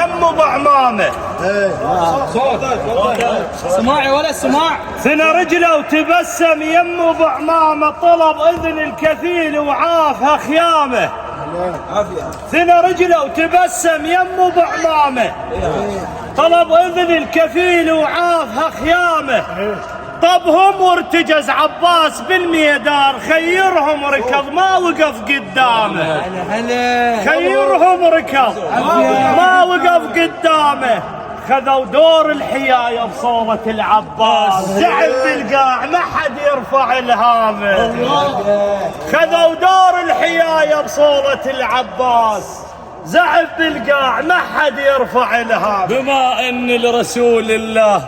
يم بعمامه. سماعي ولا سماع. ثنى رجله وتبسم يم بعمامه، طلب اذن الكفيل وعافها خيامه. ثنى رجله وتبسم يم بعمامه، طلب اذن الكفيل وعافها خيامه. طبهم وارتجز عباس بالميدان، خيرهم ركض ما وقف قدامه. خيرهم ركض ما وقف قدامه. خذوا دور الحياية بصورة العباس، زعل بالقاع ما حد يرفع الهامه. خذوا دور الحياية بصورة العباس، زعل بالقاع ما حد يرفع الهامه. بما ان لرسول الله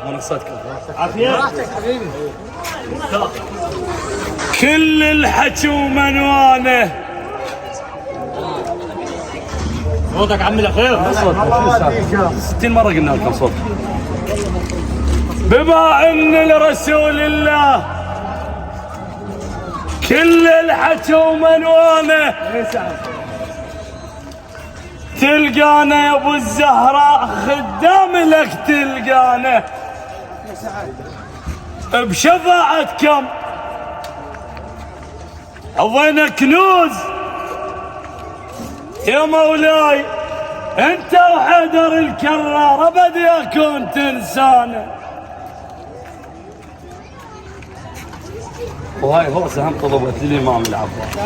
عافية كل الحكي ومنوانه. صوتك عمي الاخير 60 مره قلنا لكم صوت. بما ان لرسول الله كل الحكي ومنوانه، تلقانا يا ابو الزهراء خدام لك تلقانا بشفاعتكم عظينا كنوز يا مولاي. انت وحيدر الكرار ابد يكون تنسانا. وهاي هو سهم طلبت الامام العباس.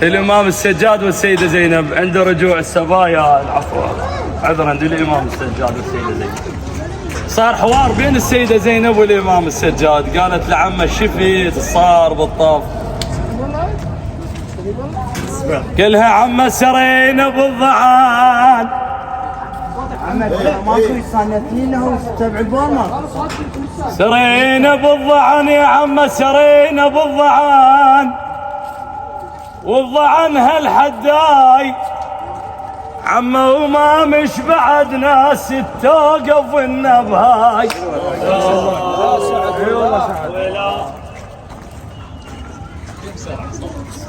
الامام السجاد والسيده زينب عند رجوع السبايا، العفو عذرا، عند الامام السجاد والسيده زينب صار حوار بين السيده زينب والامام السجاد. قالت لعمه شفيت صار بالطاف، قالها عمه سرينا بالضعان. سرينا بالضعن يا عمه سرينا بالضعان، والضعن هالحداي عمه وما مش بعد ناس توقف النبهاي.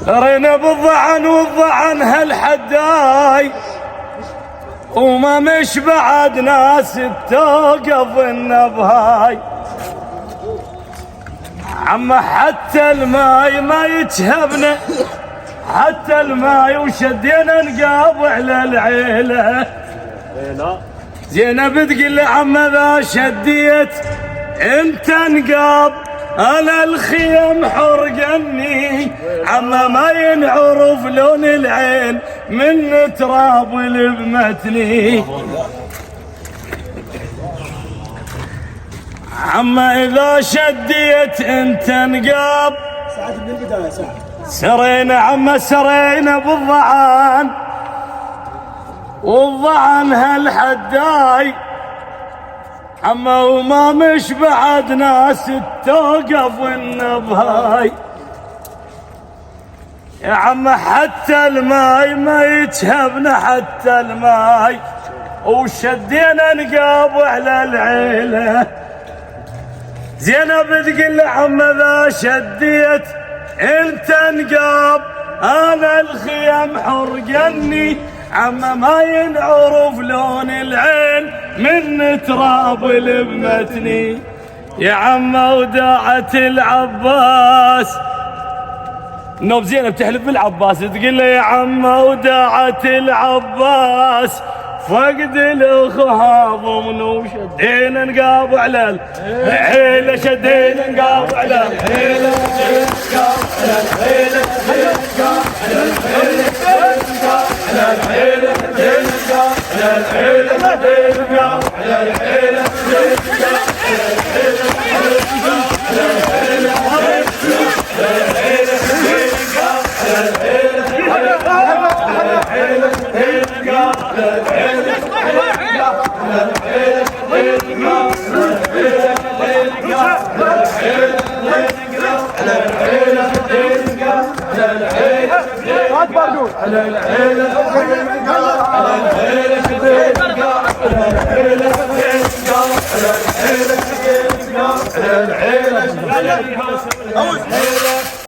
سرينا بالضعن والضعن هالحداي، وما مش بعد ناس توقف النبهاي. عمه حتى الماي ما يتهبنا، حتى الماي وشدينا نقاب على العيله. زينب تقول عمه ذا شديت انت نقاب، انا الخيم حرقني. عمه ما ينعرف لون العين من تراب لبمتني. عمه اذا شديت انت نقاب، سرينا عمه سرينا بالضعان، والضعن هالحداي عمه وما مش بعد ناس توقف النبهاي. يا عمه حتى الماي ما يتهبنا، حتى الماي وشدينا نقاب على العيله. زينب تقول عمه ذا شديت انت نقاب، انا الخيم حرقني. عمه ما ينعرف لون العين من تراب لبمتني. يا عمه وداعت العباس، النوب زينب تحلف بالعباس تقول له يا عمه وداعت العباس، فقد الاخو هاضمن وشدينا نقاب على العيله. شدينا نقاب على العيله، نقاب على العيله، نقاب على العيله، نقاب على العيله، نقاب على العيله، نقاب على العيله، على العيله